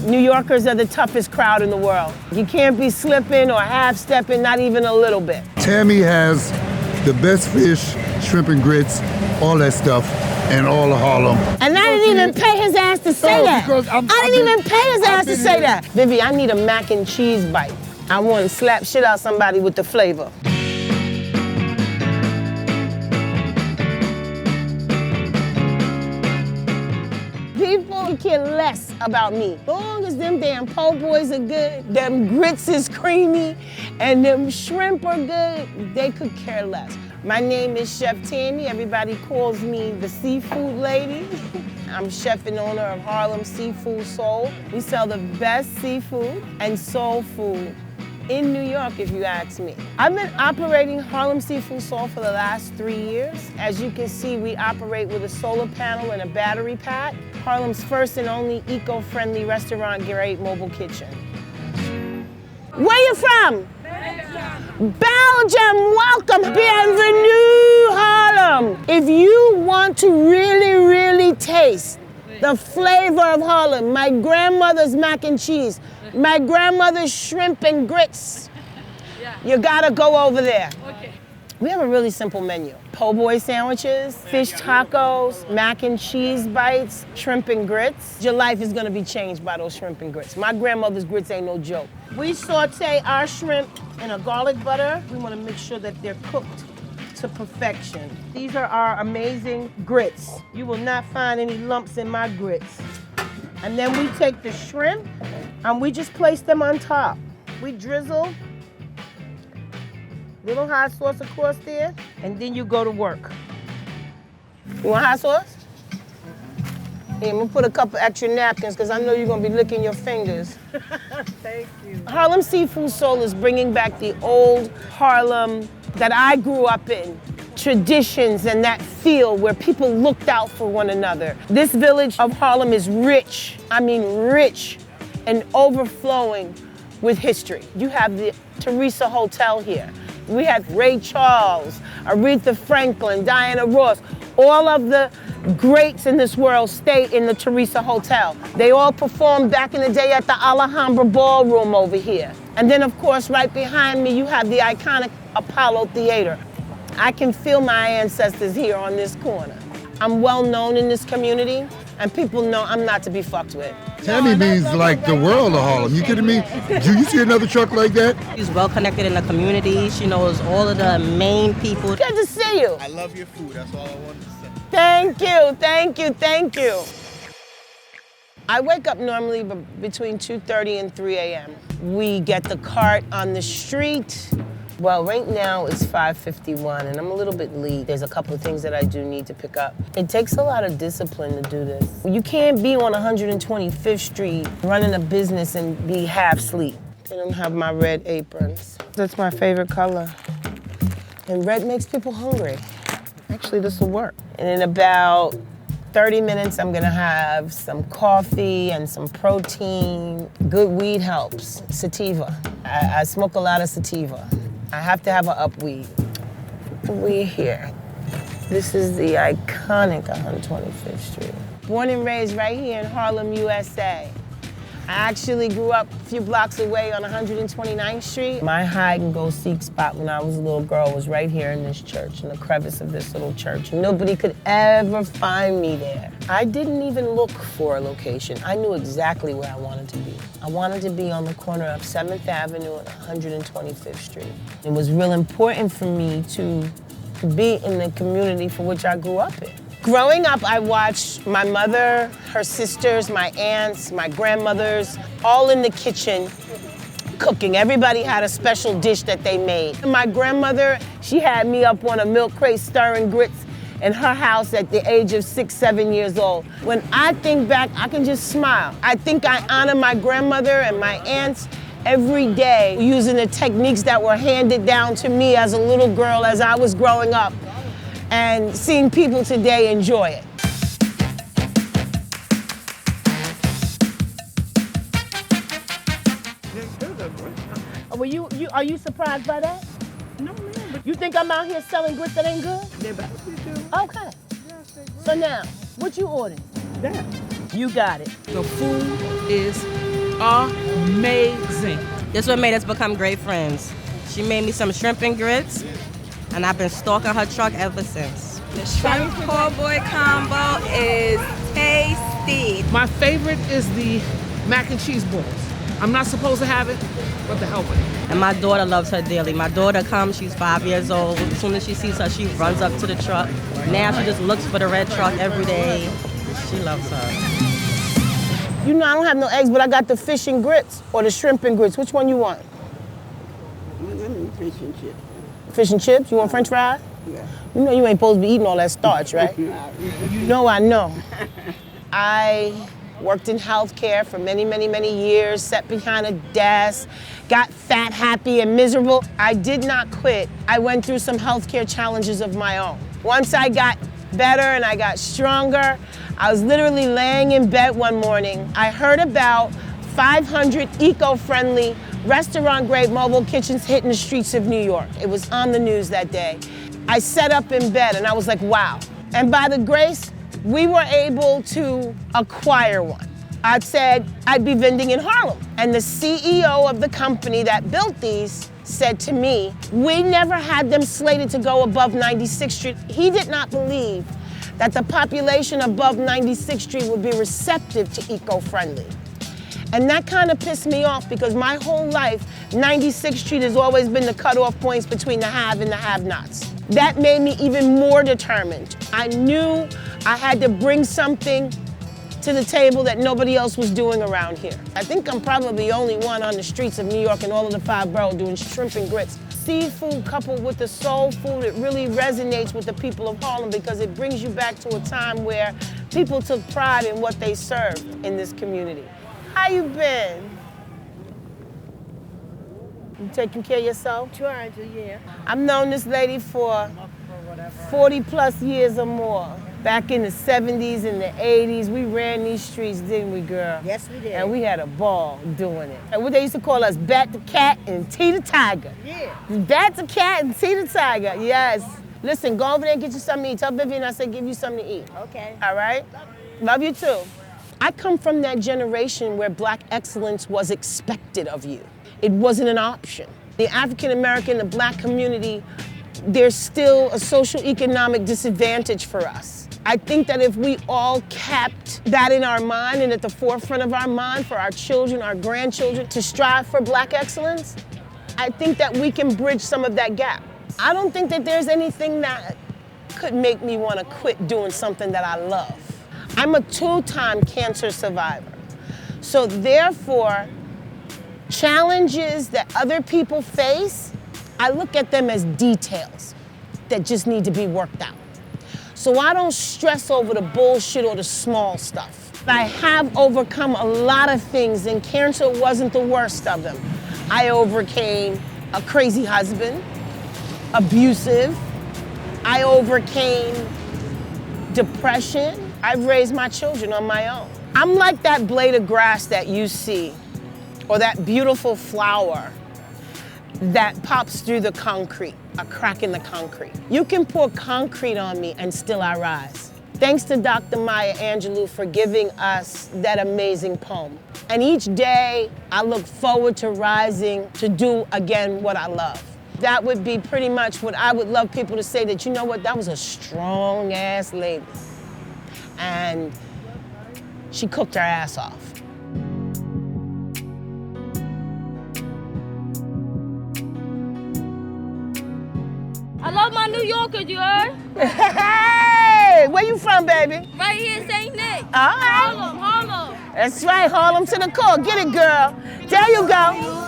New Yorkers are the toughest crowd in the world. You can't be slipping or half-stepping, not even a little bit. Tami has the best fish, shrimp and grits, all that stuff, in all of Harlem. And I didn't even pay his ass to say that. I didn't even pay his ass to say that. Vivi, I need a mac and cheese bite. I want to slap shit out somebody with the flavor. People care less about me. As long as them damn po' boys are good, them grits is creamy, and them shrimp are good, they could care less. My name is Chef Tami. Everybody calls me the seafood lady. I'm chef and owner of Harlem Seafood Soul. We sell the best seafood and soul food in New York, if you ask me. I've been operating Harlem Seafood Soul for the last 3 years. As you can see, we operate with a solar panel and a battery pack. Harlem's first and only eco-friendly restaurant-grade mobile kitchen. Where you from? Belgium, welcome, Bienvenue Harlem. If you want to really taste the flavor of Harlem, my grandmother's mac and cheese, my grandmother's shrimp and grits, you gotta go over there. Okay. We have a really simple menu. Po' boy sandwiches, fish tacos, mac and cheese bites, shrimp and grits. Your life is gonna be changed by those shrimp and grits. My grandmother's grits ain't no joke. We saute our shrimp in a garlic butter. We wanna make sure that they're cooked to perfection. These are our amazing grits. You will not find any lumps in my grits. And then we take the shrimp and we just place them on top. We drizzle little hot sauce across there, and then you go to work. You want hot sauce? Here, I'm gonna put a couple extra napkins because I know you're gonna be licking your fingers. Thank you. Harlem Seafood Soul is bringing back the old Harlem that I grew up in. Traditions and that feel where people looked out for one another. This village of Harlem is rich, I mean rich, and overflowing with history. You have the Teresa Hotel here. We had Ray Charles, Aretha Franklin, Diana Ross. All of the greats in this world stay in the Teresa Hotel. They all performed back in the day at the Alhambra Ballroom over here. And then of course, right behind me, you have the iconic Apollo Theater. I can feel my ancestors here on this corner. I'm well known in this community, and people know I'm not to be fucked with. Tami means like the world of Harlem. You kidding me? Do you see another truck like that? She's well connected in the community. She knows all of the main people. Good to see you. I love your food, that's all I wanted to say. Thank you, thank you, thank you. I wake up normally between 2:30 and 3 a.m. We get the cart on the street. Well, right now it's 5:51 and I'm a little bit late. There's a couple of things that I do need to pick up. It takes a lot of discipline to do this. You can't be on 125th Street running a business and be half asleep. I don't have my red aprons. That's my favorite color. And red makes people hungry. Actually, this will work. And in about 30 minutes, I'm gonna have some coffee and some protein. Good weed helps, sativa. I smoke a lot of sativa. I have to have an up weed. Weed here. This is the iconic 125th Street. Born and raised right here in Harlem, USA. I actually grew up a few blocks away on 129th Street. My hide and go seek spot when I was a little girl was right here in this church, in the crevice of this little church. Nobody could ever find me there. I didn't even look for a location. I knew exactly where I wanted to be. I wanted to be on the corner of 7th Avenue and 125th Street. It was real important for me to be in the community for which I grew up in. Growing up, I watched my mother, her sisters, my aunts, my grandmothers, all in the kitchen cooking. Everybody had a special dish that they made. My grandmother, she had me up on a milk crate stirring grits in her house at the age of 6, 7 years old. When I think back, I can just smile. I think I honor my grandmother and my aunts every day using the techniques that were handed down to me as a little girl as I was growing up, and seeing people today enjoy it. Well, are you surprised by that? No, man. You think I'm out here selling grits that ain't good? They're better. Okay. So now, what you ordered? That. You got it. The food is amazing. This what made us become great friends. She made me some shrimp and grits, and I've been stalking her truck ever since. The shrimp po' boy combo is tasty. My favorite is the mac and cheese balls. I'm not supposed to have it, but the hell with it. And my daughter loves her dearly. My daughter comes, she's 5 years old. As soon as she sees her, she runs up to the truck. Now she just looks for the red truck every day. She loves her. You know I don't have no eggs, but I got the fish and grits or the shrimp and grits. Which one you want? Fish and chips. Fish and chips? You want french fries? Yeah. You know you ain't supposed to be eating all that starch, right? You know I know. I worked in healthcare for many, many, many years, sat behind a desk, got fat, happy, and miserable. I did not quit. I went through some healthcare challenges of my own. Once I got better and I got stronger, I was literally laying in bed one morning. I heard about 500 eco-friendly restaurant-grade mobile kitchens hitting the streets of New York. It was on the news that day. I sat up in bed and I was like, wow. And by the grace, we were able to acquire one. I said I'd be vending in Harlem. And the CEO of the company that built these said to me, we never had them slated to go above 96th Street. He did not believe that the population above 96th Street would be receptive to eco-friendly. And that kind of pissed me off because my whole life, 96th Street has always been the cutoff points between the have and the have-nots. That made me even more determined. I knew I had to bring something to the table that nobody else was doing around here. I think I'm probably the only one on the streets of New York and all of the 5 boroughs doing shrimp and grits. Seafood coupled with the soul food, it really resonates with the people of Harlem because it brings you back to a time where people took pride in what they served in this community. How you been? You taking care of yourself? Trying to, yeah. I've known this lady for 40 plus years or more. Back in the 70s and the 80s, we ran these streets, didn't we, girl? Yes, we did. And we had a ball doing it. And what they used to call us, Bat the Cat and T the Tiger. Yeah. Bat the Cat and T the Tiger, yes. Listen, go over there and get you something to eat. Tell Vivian I said give you something to eat. Okay. All right? Love you too. I come from that generation where black excellence was expected of you. It wasn't an option. The African American, the black community, there's still a social economic disadvantage for us. I think that if we all kept that in our mind and at the forefront of our mind for our children, our grandchildren, to strive for black excellence, I think that we can bridge some of that gap. I don't think that there's anything that could make me want to quit doing something that I love. I'm a 2-time cancer survivor. So therefore, challenges that other people face, I look at them as details that just need to be worked out. So I don't stress over the bullshit or the small stuff. I have overcome a lot of things and cancer wasn't the worst of them. I overcame a crazy husband, abusive. I overcame depression. I've raised my children on my own. I'm like that blade of grass that you see, or that beautiful flower that pops through the concrete, a crack in the concrete. You can pour concrete on me and still I rise. Thanks to Dr. Maya Angelou for giving us that amazing poem. And each day I look forward to rising to do again what I love. That would be pretty much what I would love people to say, that you know what, that was a strong ass lady. And she cooked her ass off. I love my New Yorkers, you heard? Hey, where you from, baby? Right here in St. Nick. All right. Harlem. That's right, Harlem to the core. Get it, girl. There you go.